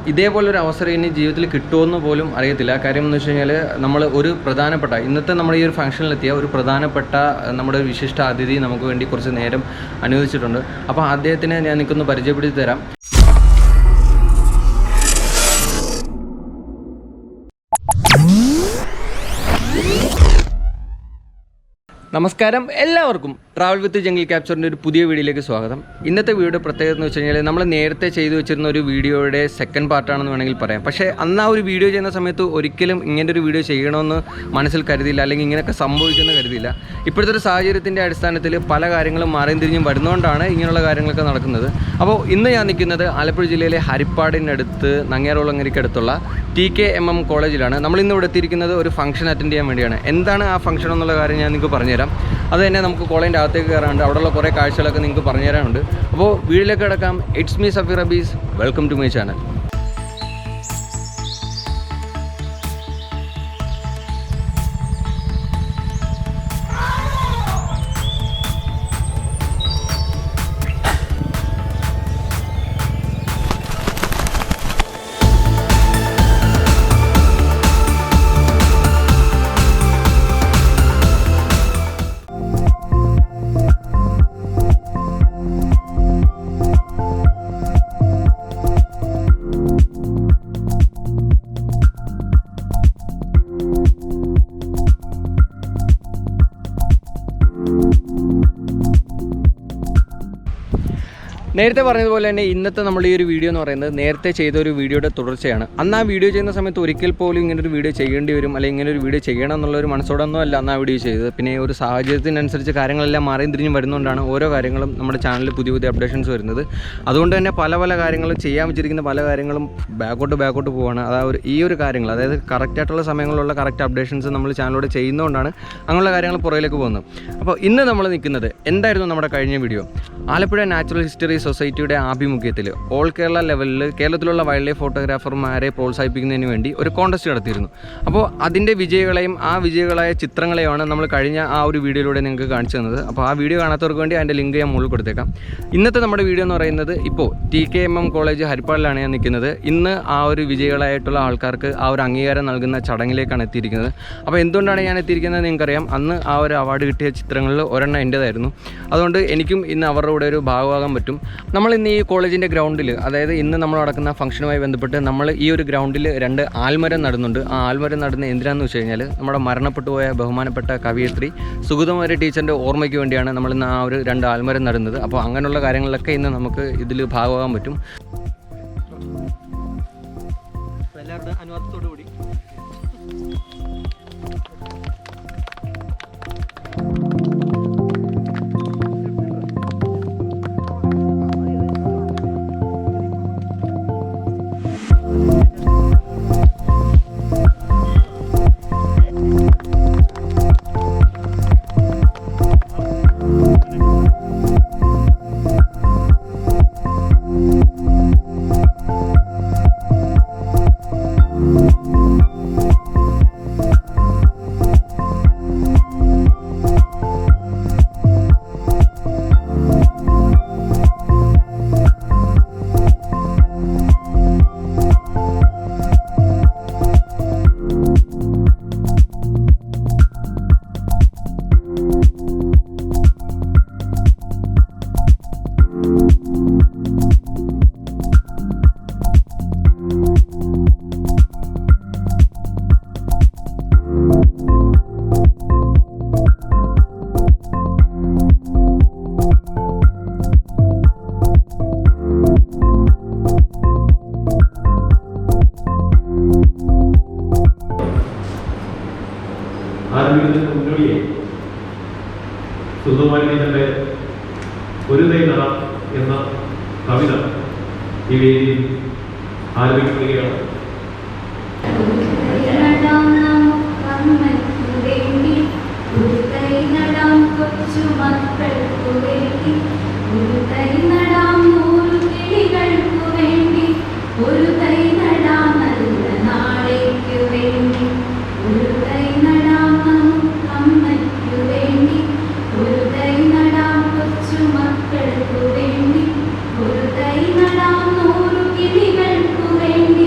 ഇതേപോലൊരു അവസരം ഇനി ജീവിതത്തിൽ കിട്ടുമെന്ന് പോലും അറിയത്തില്ല. കാര്യം എന്ന് വെച്ച് കഴിഞ്ഞാൽ നമ്മൾ ഒരു പ്രധാനപ്പെട്ട ഇന്നത്തെ നമ്മുടെ ഈ ഒരു ഫംഗ്ഷനിലെത്തിയ ഒരു പ്രധാനപ്പെട്ട നമ്മുടെ വിശിഷ്ട അതിഥി നമുക്ക് വേണ്ടി കുറച്ച് നേരം അനുവദിച്ചിട്ടുണ്ട്. അപ്പോൾ അദ്ദേഹത്തിനെ ഞാൻ നിൽക്കൊന്ന് പരിചയപ്പെടുത്തി തരാം. നമസ്കാരം, എല്ലാവർക്കും ട്രാവൽ വിത്ത് ജംഗിൾ ക്യാപ്ചറിൻ്റെ ഒരു പുതിയ വീഡിയോയിലേക്ക് സ്വാഗതം. ഇന്നത്തെ വീഡിയോ പ്രത്യേകത എന്ന് വെച്ച് കഴിഞ്ഞാൽ നമ്മൾ നേരത്തെ ചെയ്തു വെച്ചിരുന്ന ഒരു വീഡിയോയുടെ സെക്കൻഡ് പാർട്ടാണെന്ന് വേണമെങ്കിൽ പറയാം. പക്ഷേ അന്ന് ആ ഒരു വീഡിയോ ചെയ്യുന്ന സമയത്ത് ഒരിക്കലും ഇങ്ങനെ ഒരു വീഡിയോ ചെയ്യണമെന്ന് മനസ്സിൽ കരുതിയില്ല, അല്ലെങ്കിൽ ഇങ്ങനെയൊക്കെ സംഭവിക്കുമെന്ന് കരുതിയില്ല. ഇപ്പോഴത്തെ ഒരു സാഹചര്യത്തിൻ്റെ അടിസ്ഥാനത്തിൽ പല കാര്യങ്ങളും മാറിയും തിരിഞ്ഞും വരുന്നതുകൊണ്ടാണ് ഇങ്ങനെയുള്ള കാര്യങ്ങളൊക്കെ നടക്കുന്നത്. അപ്പോൾ ഇന്ന് ഞാൻ നിൽക്കുന്നത് ആലപ്പുഴ ജില്ലയിലെ ഹരിപ്പാടിനടുത്ത് നങ്ങ്യാർകുളങ്ങരയ്ക്കടുത്തുള്ള TKMM കോളേജിലാണ്. നമ്മളിന്ന് ഇവിടെ എത്തിയിരിക്കുന്നത് ഒരു ഫംഗ്ഷൻ അറ്റൻഡ് ചെയ്യാൻ വേണ്ടിയാണ്. എന്താണ് ആ ഫംഗ്ഷൻ എന്നുള്ള കാര്യം ഞാൻ നിങ്ങൾക്ക് പറഞ്ഞുതരാം. അത് തന്നെ നമുക്ക് കോളേജിൻ്റെ അകത്തേക്ക് കയറാനുണ്ട്. അവിടെയുള്ള കുറേ കാഴ്ചകളൊക്കെ നിങ്ങൾക്ക് പറഞ്ഞു തരാനുണ്ട്. അപ്പോൾ വീഡിയോയിലേക്ക് കിടക്കാം. It's me Safeer Abees. Welcome to my channel. നേരത്തെ പറഞ്ഞതുപോലെ തന്നെ ഇന്നത്തെ നമ്മൾ ഈ ഒരു വീഡിയോ എന്ന് പറയുന്നത് നേരത്തെ ചെയ്ത ഒരു വീഡിയോയുടെ തുടർച്ചയാണ്. അന്ന് ആ വീഡിയോ ചെയ്യുന്ന സമയത്ത് ഒരിക്കൽ പോലും ഇങ്ങനൊരു വീഡിയോ ചെയ്യേണ്ടി വരും, അല്ലെങ്കിൽ ഇങ്ങനെ ഒരു വീഡിയോ ചെയ്യണം എന്നുള്ളൊരു മനസ്സോടൊന്നും അല്ല അന്ന് ആ വീഡിയോ ചെയ്തത്. പിന്നെ ഒരു സാഹചര്യത്തിനനുസരിച്ച് കാര്യങ്ങളെല്ലാം മാറിയും തിരിഞ്ഞും വരുന്നതുകൊണ്ടാണ് ഓരോ കാര്യങ്ങളും നമ്മുടെ ചാനലിൽ പുതിയ പുതിയ അപ്ഡേഷൻസ് വരുന്നത്. അതുകൊണ്ട് തന്നെ പല കാര്യങ്ങളും ചെയ്യാൻ വെച്ചിരിക്കുന്ന പല കാര്യങ്ങളും ബാക്കോട്ട് പോവുകയാണ്. അതായത് ഈ ഒരു കാര്യങ്ങൾ, അതായത് കറക്റ്റായിട്ടുള്ള സമയങ്ങളിലുള്ള കറക്റ്റ് അപ്ഡേഷൻസ് നമ്മൾ ചാനലിലൂടെ ചെയ്യുന്നതുകൊണ്ടാണ് അങ്ങനെയുള്ള കാര്യങ്ങൾ പുറകിലേക്ക് പോകുന്നത്. അപ്പോൾ ഇന്ന് നമ്മൾ നിൽക്കുന്നത് എന്തായിരുന്നു നമ്മുടെ കഴിഞ്ഞ വീഡിയോ, ആലപ്പുഴ നാച്ചുറൽ ഹിസ്റ്ററി സൊസൈറ്റിയുടെ ആഭിമുഖ്യത്തിൽ ഓൾ കേരള ലെവലിൽ കേരളത്തിലുള്ള വൈൽഡ് ലൈഫ് ഫോട്ടോഗ്രാഫർമാരെ പ്രോത്സാഹിപ്പിക്കുന്നതിന് വേണ്ടി ഒരു കോൺടെസ്റ്റ് നടത്തിയിരുന്നു. അപ്പോൾ അതിൻ്റെ വിജയികളെയും ആ വിജയികളായ ചിത്രങ്ങളെയാണ് നമ്മൾ കഴിഞ്ഞ ആ ഒരു വീഡിയോയിലൂടെ നിങ്ങൾക്ക് കാണിച്ചു തന്നത്. അപ്പോൾ ആ വീഡിയോ കാണാത്തവർക്ക് വേണ്ടി അതിൻ്റെ ലിങ്ക് ഞാൻ മുകളിൽ കൊടുത്തേക്കാം. ഇന്നത്തെ നമ്മുടെ വീഡിയോ എന്ന് പറയുന്നത് ഇപ്പോൾ TKMM കോളേജ് ഹരിപ്പാടിലാണ് ഞാൻ നിൽക്കുന്നത്. ഇന്ന് ആ ഒരു വിജയികളായിട്ടുള്ള ആൾക്കാർക്ക് ആ ഒരു അംഗീകാരം നൽകുന്ന ചടങ്ങിലേക്കാണ് എത്തിയിരിക്കുന്നത്. അപ്പോൾ എന്തുകൊണ്ടാണ് ഞാൻ എത്തിയിരിക്കുന്നത് നിങ്ങൾക്കറിയാം. അന്ന് ആ ഒരു അവാർഡ് കിട്ടിയ ചിത്രങ്ങളിൽ ഒരെണ്ണം എൻ്റേതായിരുന്നു. അതുകൊണ്ട് എനിക്കും ഇന്ന് അവരുടെ കൂടെ ഒരു ഭാഗമാകാൻ പറ്റും. നമ്മൾ ഇന്ന് ഈ കോളേജിൻ്റെ ഗ്രൗണ്ടിൽ, അതായത് ഇന്ന് നമ്മൾ നടക്കുന്ന ഫംഗ്ഷനുമായി ബന്ധപ്പെട്ട് നമ്മൾ ഈ ഒരു ഗ്രൗണ്ടിൽ 2 ആൽമരം നടുന്നുണ്ട്. ആ ആൽമരം നടുന്ന എന്തിനാണെന്ന് വെച്ച് കഴിഞ്ഞാൽ നമ്മുടെ മരണപ്പെട്ടു പോയ ബഹുമാനപ്പെട്ട കവയിത്രി സുഗതകുമാരി ടീച്ചറിൻ്റെ ഓർമ്മയ്ക്ക് വേണ്ടിയാണ് നമ്മളിന്ന് ആ ഒരു 2 ആൽമരം നടുന്നത്. അപ്പോൾ അങ്ങനെയുള്ള കാര്യങ്ങളിലൊക്കെ ഇന്ന് നമുക്ക് ഇതിൽ ഭാഗമാകാൻ പറ്റും. എല്ലാവരുടെ അനുവാദത്തോടു കൂടി ആരംഭിക്കുന്നതിന് മുന്നോടിയെ സുഗതകുമാരി ടീച്ചറിന്റെ ഒരു തൈ നടാം എന്ന കവിത ഈ വേദിയിൽ ആരംഭിക്കുകയാണ്. ഒരു തൈ നടാം 100 കിളികൾക്കു വേണ്ടി.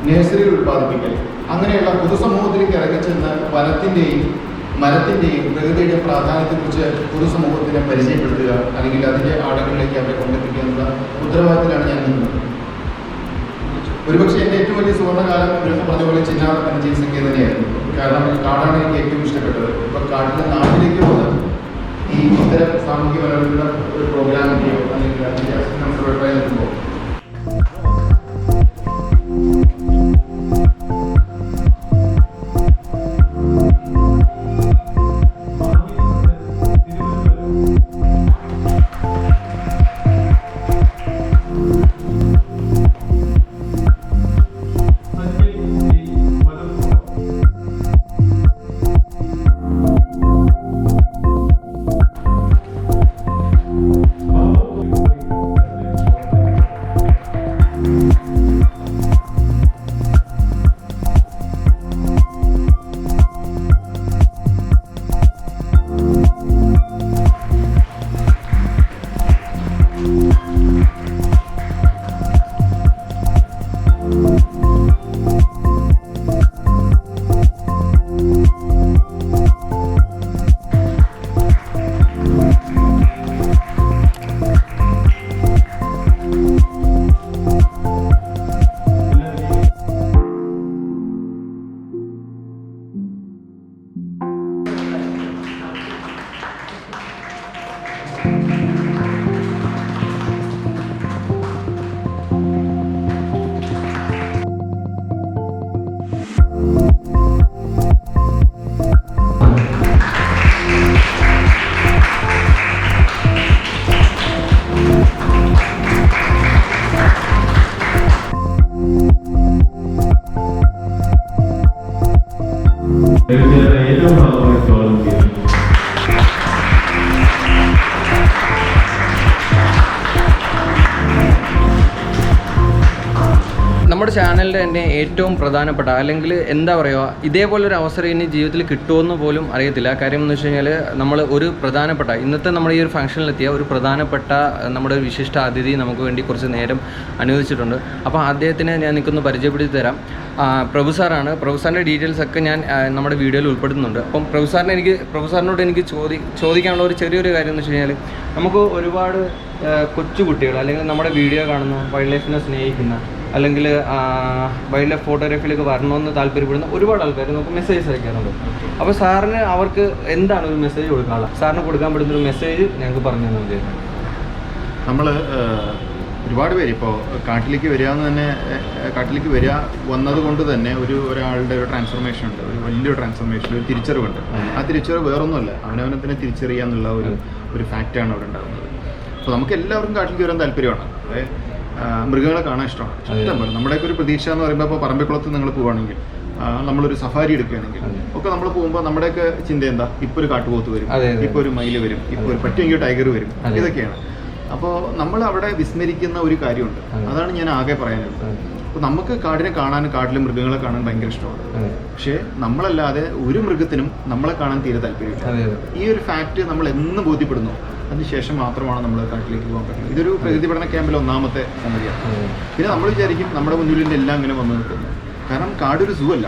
നഴ്സറികൾ ഉൽപ്പാദിപ്പിക്കൽ, അങ്ങനെയുള്ള പൊതുസമൂഹത്തിലേക്ക് ഇറങ്ങിച്ചെന്ന് വനത്തിൻ്റെയും മരത്തിൻ്റെയും പ്രകൃതിയുടെയും പ്രാധാന്യത്തെക്കുറിച്ച് പൊതുസമൂഹത്തിനെ പരിചയപ്പെടുത്തുക, അല്ലെങ്കിൽ അതിൻ്റെ ആഴങ്ങളിലേക്ക് അവരെ കൊണ്ടെത്തിക്കുക എന്നുള്ള ഉത്തരവാദിത്തത്തിലാണ് ഞാൻ നിന്നത്. ഒരുപക്ഷെ എൻ്റെ ഏറ്റവും വലിയ സുവർണ്ണകാലം പറഞ്ഞ പോലെ ചിന്നാർ എന്ന ചികിത്സയ്ക്ക് തന്നെയായിരുന്നു. കാരണം കാടാണ് എനിക്ക് ഏറ്റവും ഇഷ്ടപ്പെട്ടത്. ഇപ്പോൾ കാട്ടിലെ നാട്ടിലേക്ക് പോകുന്നത് ഈ ഇത്തരം സാമൂഹ്യ പരമായിട്ടുള്ള ഒരു പ്രോഗ്രാമിൻ്റെയോ അല്ലെങ്കിൽ അതിൻ്റെ അസിസ്റ്റൻസ് നിൽക്കുമ്പോൾ ഏറ്റവും ഭാഗമായി സ്വാഗതം ചെയ്യുന്നു. നമ്മുടെ ചാനലിൻ്റെ തന്നെ ഏറ്റവും പ്രധാനപ്പെട്ട, അല്ലെങ്കിൽ എന്താ പറയുക, ഇതേപോലൊരു അവസരം ഇനി ജീവിതത്തിൽ കിട്ടുമെന്ന് പോലും അറിയത്തില്ല. കാര്യം എന്ന് വെച്ച് കഴിഞ്ഞാൽ നമ്മൾ ഒരു പ്രധാനപ്പെട്ട, ഇന്നത്തെ നമ്മുടെ ഈ ഒരു ഫംഗ്ഷനിലെത്തിയ ഒരു പ്രധാനപ്പെട്ട നമ്മുടെ വിശിഷ്ട അതിഥി നമുക്ക് വേണ്ടി കുറച്ച് നേരം അനുവദിച്ചിട്ടുണ്ട്. അപ്പോൾ അദ്ദേഹത്തിനെ ഞാൻ നിൽക്കൊന്ന് പരിചയപ്പെടുത്തി തരാം. പ്രഭു സാറാണ്. പ്രഭു സാറിൻ്റെ ഡീറ്റെയിൽസ് ഒക്കെ ഞാൻ നമ്മുടെ വീഡിയോയിൽ ഉൾപ്പെടുത്തുന്നുണ്ട്. അപ്പം പ്രഭു സാറിനോട് എനിക്ക് ചോദിക്കാനുള്ള ഒരു ചെറിയൊരു കാര്യം എന്ന് വെച്ച് കഴിഞ്ഞാൽ, നമുക്ക് ഒരുപാട് കൊച്ചുകുട്ടികൾ അല്ലെങ്കിൽ നമ്മുടെ വീഡിയോ കാണുന്ന, വൈൽഡ് ലൈഫിനെ സ്നേഹിക്കുന്ന, അല്ലെങ്കിൽ വൈൽഡ് ലൈഫ് ഫോട്ടോഗ്രാഫിയിലേക്ക് വരണമെന്ന് താല്പര്യപ്പെടുന്ന ഒരുപാട് ആൾക്കാർ നമുക്ക് മെസ്സേജ് അയക്കാറുണ്ട്. അപ്പോൾ സാറിന് അവർക്ക് എന്താണ് ഒരു മെസ്സേജ് കൊടുക്കാനുള്ളത്? സാറിന് കൊടുക്കാൻ പറ്റുന്നൊരു മെസ്സേജ് ഞങ്ങൾക്ക് പറഞ്ഞു തന്നെ. നമ്മൾ ഒരുപാട് പേര് ഇപ്പോൾ കാട്ടിലേക്ക് വരിക വന്നതുകൊണ്ട് തന്നെ ഒരാളുടെ ഒരു ട്രാൻസ്ഫോർമേഷൻ ഉണ്ട്, ഒരു വലിയൊരു ട്രാൻസ്ഫോർമേഷൻ, ഒരു തിരിച്ചറിവുണ്ട്. ആ തിരിച്ചറിവ് വേറൊന്നുമല്ല, അവനവനെ തന്നെ തിരിച്ചറിയുക എന്നുള്ള ഒരു ഫാക്റ്റാണ് അവിടെ ഉണ്ടാകുന്നത്. അപ്പോൾ നമുക്ക് എല്ലാവർക്കും കാട്ടിലേക്ക് വരാൻ താല്പര്യമാണ്. മൃഗങ്ങളെ കാണാൻ ഇഷ്ടമാണ്. ഇഷ്ടം പോലെ നമ്മുടെയൊക്കെ ഒരു പ്രതീക്ഷ എന്ന് പറയുമ്പോൾ, ഇപ്പോൾ പറമ്പിക്കുളത്ത് നിങ്ങൾ പോവുകയാണെങ്കിൽ, നമ്മളൊരു സഫാരി എടുക്കുകയാണെങ്കിൽ ഒക്കെ നമ്മൾ പോകുമ്പോൾ നമ്മുടെയൊക്കെ ചിന്ത എന്താ, ഇപ്പോൾ ഒരു കാട്ടുപോത്ത് വരും, ഇപ്പോൾ ഒരു മയിൽ വരും, ഇപ്പോൾ ഒരു പറ്റുമെങ്കിൽ ടൈഗർ വരും, ഇതൊക്കെയാണ്. അപ്പോൾ നമ്മൾ അവിടെ വിസ്മരിക്കുന്ന ഒരു കാര്യമുണ്ട്. അതാണ് ഞാൻ ആകെ പറയാനുള്ളത്. അപ്പോൾ നമുക്ക് കാടിനെ കാണാൻ, കാട്ടിലെ മൃഗങ്ങളെ കാണാൻ ഭയങ്കര ഇഷ്ടമാണ്. പക്ഷേ നമ്മളല്ലാതെ ഒരു മൃഗത്തിനും നമ്മളെ കാണാൻ തീരെ താല്പര്യമില്ല. ഈ ഒരു ഫാക്റ്റ് നമ്മൾ എന്ന് ബോധ്യപ്പെടുന്നു, അതിനുശേഷം മാത്രമാണ് നമ്മൾ കാട്ടിലേക്ക് പോകാൻ പറ്റുന്നത്. ഇതൊരു പ്രകൃതി പഠന ക്യാമ്പിലെ ഒന്നാമത്തെ സംഗതിയാണ്. പിന്നെ നമ്മൾ വിചാരിക്കും നമ്മുടെ മുന്നിലിൻ്റെ എല്ലാം ഇങ്ങനെ വന്നു നിൽക്കുന്നു. കാരണം കാടൊരു സൂ അല്ല.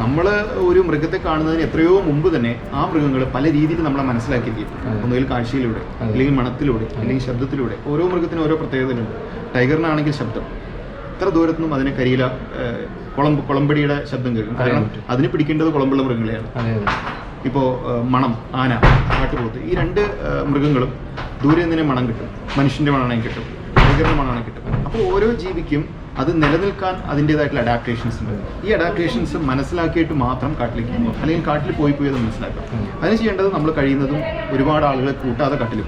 നമ്മൾ ഒരു മൃഗത്തെ കാണുന്നതിന് എത്രയോ മുമ്പ് തന്നെ ആ മൃഗങ്ങൾ പല രീതിയിൽ നമ്മളെ മനസ്സിലാക്കിയിരിക്കും. ഒന്നുകിൽ കാഴ്ചയിലൂടെ, അല്ലെങ്കിൽ മണത്തിലൂടെ, അല്ലെങ്കിൽ ശബ്ദത്തിലൂടെ. ഓരോ മൃഗത്തിനും ഓരോ പ്രത്യേകതകളുണ്ട്. ടൈഗറിനാണെങ്കിൽ ശബ്ദം, എത്ര ദൂരത്തുനിന്നും അതിനെ കരിയില, കുളമ്പടിയുടെ ശബ്ദം കേൾക്കും. കാരണം അതിന് പിടിക്കേണ്ടത് കുളമ്പുള്ള മൃഗങ്ങളെയാണ്. ഇപ്പോൾ മണം, ആന, കാട്ടുപോത്ത്, ഈ രണ്ട് മൃഗങ്ങളും ദൂരെ നിന്നെ മണം കിട്ടും. മനുഷ്യൻ്റെ മണമാണെങ്കിൽ കിട്ടും, ടൈഗറിൻ്റെ മണമാണെങ്കിൽ കിട്ടും. അപ്പോൾ ഓരോ ജീവിക്കും അത് നിലനിൽക്കാൻ അതിൻ്റേതായിട്ടുള്ള അഡാപ്റ്റേഷൻസ് ഉണ്ട്. ഈ അഡാപ്റ്റേഷൻസ് മനസ്സിലാക്കിയിട്ട് മാത്രം കാട്ടിലേക്ക് പോകും, അല്ലെങ്കിൽ കാട്ടിൽ പോയി അത് മനസ്സിലാക്കാം. അതിന് ചെയ്യേണ്ടത് നമ്മൾ കഴിയുന്നതും ഒരുപാട് ആളുകളെ കൂട്ടാതെ കാട്ടിൽ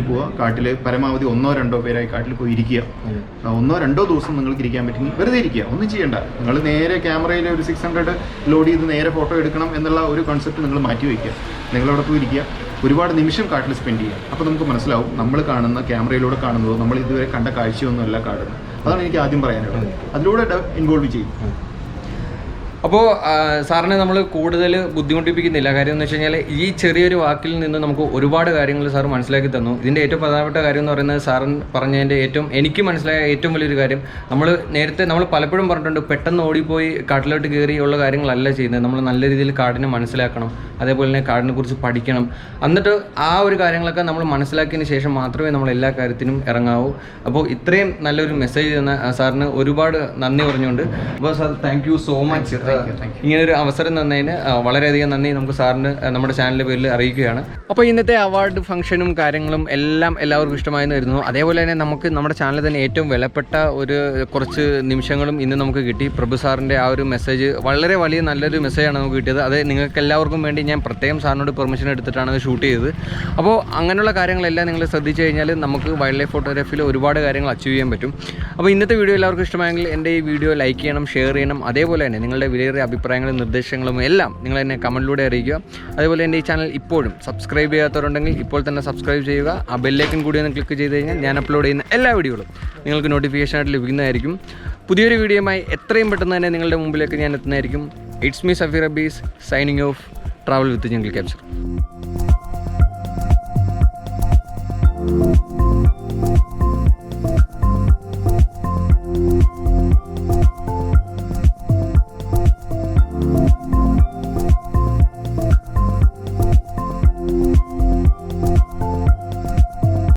പോവുക. കാട്ടിൽ പരമാവധി 1-2 പേരായി കാട്ടിൽ പോയി ഇരിക്കുക. 1-2 ദിവസം നിങ്ങൾക്ക് ഇരിക്കാൻ പറ്റുമെങ്കിൽ വെറുതെ ഇരിക്കുക, ഒന്നും ചെയ്യേണ്ട. നിങ്ങൾ നേരെ ക്യാമറയിൽ ഒരു 600 ലോഡ് ചെയ്ത് നേരെ ഫോട്ടോ എടുക്കണം എന്നുള്ള ഒരു കോൺസെപ്റ്റ് നിങ്ങൾ മാറ്റി വയ്ക്കുക. നിങ്ങളവിടെ പോയി ഇരിക്കുക, ഒരുപാട് നിമിഷം കാട്ടിൽ സ്പെൻഡ് ചെയ്യുക. അപ്പോൾ നമുക്ക് മനസ്സിലാവും നമ്മൾ കാണുന്ന, ക്യാമറയിലൂടെ കാണുന്നതോ നമ്മൾ ഇതുവരെ കണ്ട കാഴ്ചയൊന്നുമല്ല കാണുന്നത്. അതാണ് എനിക്ക് ആദ്യം പറയാനുള്ളത്. അതിലൂടെ ഇൻവോൾവ് ചെയ്യും. അപ്പോൾ സാറിനെ നമ്മൾ കൂടുതൽ ബുദ്ധിമുട്ടിപ്പിക്കുന്നില്ല. കാര്യം എന്ന് വെച്ച് കഴിഞ്ഞാൽ ഈ ചെറിയൊരു വാക്കിൽ നിന്ന് നമുക്ക് ഒരുപാട് കാര്യങ്ങൾ സാർ മനസ്സിലാക്കി തന്നു. ഇതിൻ്റെ ഏറ്റവും പ്രധാനപ്പെട്ട കാര്യം എന്ന് പറയുന്നത് സാറൻ പറഞ്ഞതിൻ്റെ എനിക്ക് മനസ്സിലായ ഏറ്റവും വലിയൊരു കാര്യം, നമ്മൾ പലപ്പോഴും പറഞ്ഞിട്ടുണ്ട്, പെട്ടെന്ന് ഓടിപ്പോയി കാട്ടിലോട്ട് കയറിയുള്ള കാര്യങ്ങളല്ല ചെയ്യുന്നത്. നമ്മൾ നല്ല രീതിയിൽ കാടിനെ മനസ്സിലാക്കണം, അതേപോലെ തന്നെ കാടിനെ കുറിച്ച് പഠിക്കണം. എന്നിട്ട് ആ ഒരു കാര്യങ്ങളൊക്കെ നമ്മൾ മനസ്സിലാക്കിയതിന് ശേഷം മാത്രമേ നമ്മൾ എല്ലാ കാര്യത്തിനും ഇറങ്ങാവൂ. അപ്പോൾ ഇത്രയും നല്ലൊരു മെസ്സേജ് തന്ന സാറിന് ഒരുപാട് നന്ദി പറഞ്ഞുകൊണ്ട്, അപ്പോൾ sir thank you so much. ഇങ്ങനൊരു അവസരം തന്നതിന് വളരെയധികം നന്ദി നമുക്ക് സാറിന് നമ്മുടെ ചാനലിൻ്റെ പേരിൽ അറിയിക്കുകയാണ്. അപ്പോൾ ഇന്നത്തെ അവാർഡ് ഫംഗ്ഷനും കാര്യങ്ങളും എല്ലാം എല്ലാവർക്കും ഇഷ്ടമായെന്ന് വരുന്നു. അതേപോലെ തന്നെ നമുക്ക് നമ്മുടെ ചാനലിൽ തന്നെ ഏറ്റവും വിലപ്പെട്ട കുറച്ച് നിമിഷങ്ങളും ഇന്ന് നമുക്ക് കിട്ടി. പ്രഭു സാറിൻ്റെ ആ ഒരു മെസ്സേജ് വളരെ വലിയ നല്ലൊരു മെസ്സേജാണ് നമുക്ക് കിട്ടിയത്. അത് നിങ്ങൾക്ക് എല്ലാവർക്കും വേണ്ടി ഞാൻ പ്രത്യേകം സാറിനോട് പെർമിഷൻ എടുത്തിട്ടാണ് അത് ഷൂട്ട് ചെയ്തത്. അപ്പോൾ അങ്ങനെയുള്ള കാര്യങ്ങളെല്ലാം നിങ്ങൾ ശ്രദ്ധിച്ചു കഴിഞ്ഞാൽ നമുക്ക് വൈൽഡ് ലൈഫ് ഫോട്ടോഗ്രാഫിയിൽ ഒരുപാട് കാര്യങ്ങൾ അച്ചീവ് ചെയ്യാൻ പറ്റും. അപ്പോൾ ഇന്നത്തെ വീഡിയോ എല്ലാവർക്കും ഇഷ്ടമായെങ്കിൽ എൻ്റെ ഈ വീഡിയോ ലൈക്ക് ചെയ്യണം, ഷെയർ ചെയ്യണം. അതേപോലെ തന്നെ നിങ്ങളുടെ വിലയേറിയ അഭിപ്രായങ്ങളും നിർദ്ദേശങ്ങളും എല്ലാം നിങ്ങൾ എന്നെ കമൻറ്റിലൂടെ അറിയിക്കുക. അതേപോലെ എൻ്റെ ഈ ചാനൽ ഇപ്പോഴും സബ്സ്ക്രൈബ് ചെയ്യാത്തവരുണ്ടെങ്കിൽ ഇപ്പോൾ തന്നെ സബ്സ്ക്രൈബ് ചെയ്യുക. ആ ബെല്ലൈക്കൻ കൂടി ഒന്ന് ക്ലിക്ക് ചെയ്ത് കഴിഞ്ഞാൽ ഞാൻ അപ്ലോഡ് ചെയ്യുന്ന എല്ലാ വീഡിയോകളും നിങ്ങൾക്ക് നോട്ടിഫിക്കേഷനായിട്ട് ലഭിക്കുന്നതായിരിക്കും. പുതിയൊരു വീഡിയോയുമായി എത്രയും പെട്ടെന്ന് തന്നെ നിങ്ങളുടെ മുമ്പിലേക്ക് ഞാൻ എത്തുന്നതായിരിക്കും. It's me Safeer Abees signing off travel with jungle capture.